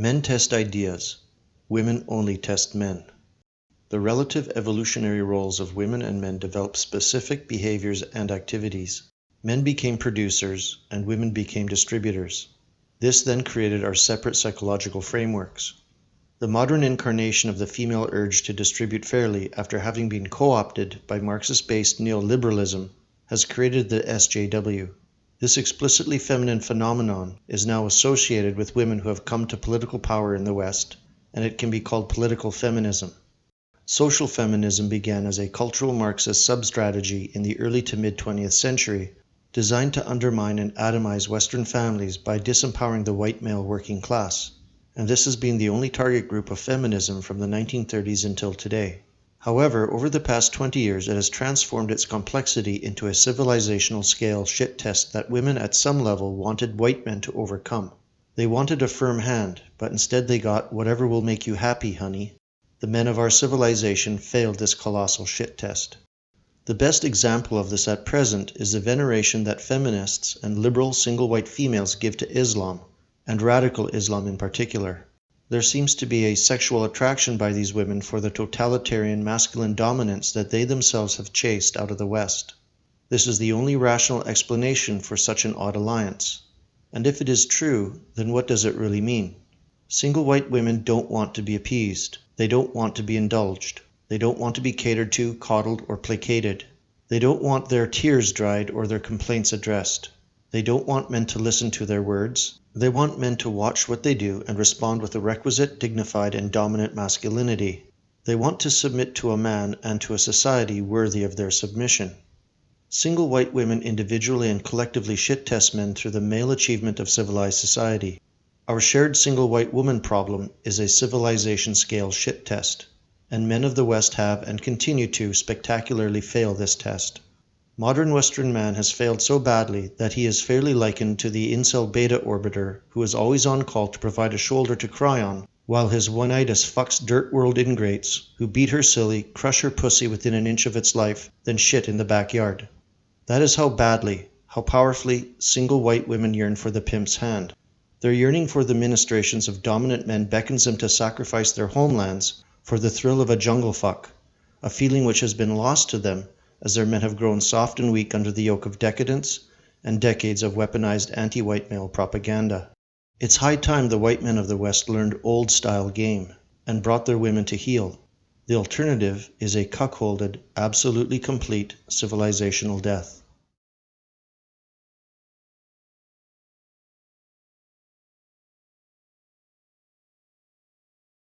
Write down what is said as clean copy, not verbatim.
Men test ideas, women only test men. The relative evolutionary roles of women and men developed specific behaviors and activities. Men became producers and women became distributors. This then created our separate psychological frameworks. The modern incarnation of the female urge to distribute fairly after having been co-opted by Marxist-based neoliberalism has created the SJW. This explicitly feminine phenomenon is now associated with women who have come to political power in the West, and it can be called political feminism. Social feminism began as a cultural Marxist sub-strategy in the early to mid-20th century, designed to undermine and atomize Western families by disempowering the white male working class, and this has been the only target group of feminism from the 1930s until today. However, over the past 20 years it has transformed its complexity into a civilizational scale shit test that women at some level wanted white men to overcome. They wanted a firm hand, but instead they got whatever will make you happy, honey. The men of our civilization failed this colossal shit test. The best example of this at present is the veneration that feminists and liberal single white females give to Islam, and radical Islam in particular. There seems to be a sexual attraction by these women for the totalitarian masculine dominance that they themselves have chased out of the West. This is the only rational explanation for such an odd alliance. And if it is true, then what does it really mean? Single white women don't want to be appeased. They don't want to be indulged. They don't want to be catered to, coddled, or placated. They don't want their tears dried or their complaints addressed. They don't want men to listen to their words. They want men to watch what they do and respond with the requisite dignified and dominant masculinity. They want to submit to a man and to a society worthy of their submission. Single white women individually and collectively shit test men through the male achievement of civilized society. Our shared single white woman problem is a civilization scale shit test, and men of the West have and continue to spectacularly fail this test. Modern Western man has failed so badly that he is fairly likened to the incel beta orbiter who is always on call to provide a shoulder to cry on, while his one-itis fucks dirt world ingrates who beat her silly, crush her pussy within an inch of its life, then shit in the backyard. That is how badly, how powerfully, single white women yearn for the pimp's hand. Their yearning for the ministrations of dominant men beckons them to sacrifice their homelands for the thrill of a jungle fuck, a feeling which has been lost to them as their men have grown soft and weak under the yoke of decadence and decades of weaponized anti-white male propaganda. It's high time the white men of the West learned old-style game and brought their women to heel. The alternative is a cuckolded, absolutely complete civilizational death.